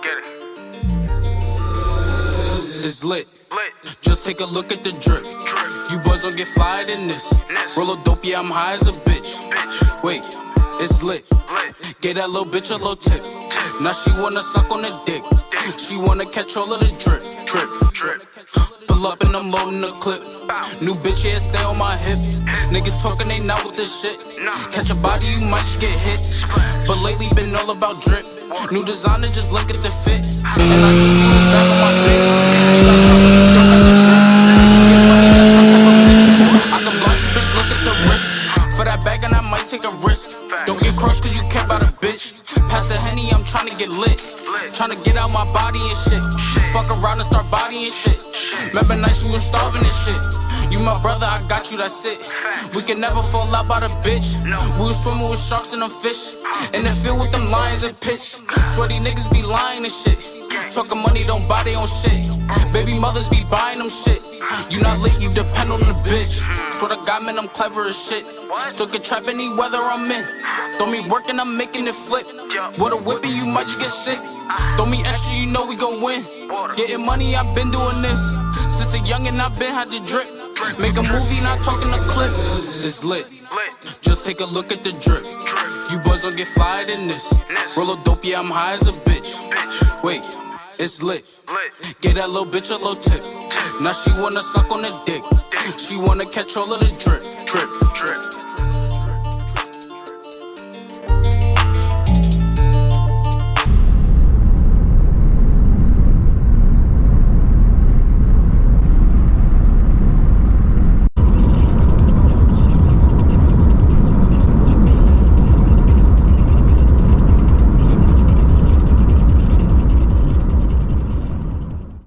Get it. It's lit. Just take a look at the drip. You boys don't get flyer than this. Roll a dope, yeah, I'm high as a bitch. Wait, it's lit. Gave that little bitch a little tip. Now she wanna suck on the dick. She wanna catch all of the drip. Pull up and I'm loading the clip. New bitch, yeah, stay on my hip. Niggas talking, they not with this shit. Catch a body, you might just get hit. But lately been all about drip. New designer, just look at the fit. And I just moved back on my bitch. You got time, but you don't got the drip. Get money, that's some type of bitch. I can blind you, bitch, look at the wrist. For that bag and I might take a risk. Don't get crushed cause you care about a bitch. Pass the Henny, I'm tryna get lit. Tryna get out my body and shit. Fuck around and start bodying shit. Remember nights we was starving and shit. You my brother, I got you, that's it. We can never fall out by the bitch. We was swimming with sharks and them fish. In the field with them lions and pitch. Sweaty niggas be lying and shit. Talking money, don't buy they own shit. Baby mothers be buying them shit. You not lit, you depend on the bitch. Swear to God, man, I'm clever as shit. Still can trap any weather I'm in. Throw me work and I'm making it flip. With a whipping, you might just get sick. Throw me extra, you know we gon' win. Getting money, I've been doing this. Since a youngin', I've been had to drip. Make a movie, not talking a clip. It's lit. Just take a look at the drip. You boys don't get flyer than this. Roll a dope, yeah, I'm high as a bitch. Wait, it's lit. Gave that little bitch a little tip. Now she wanna suck on the dick. She wanna catch all of the drip.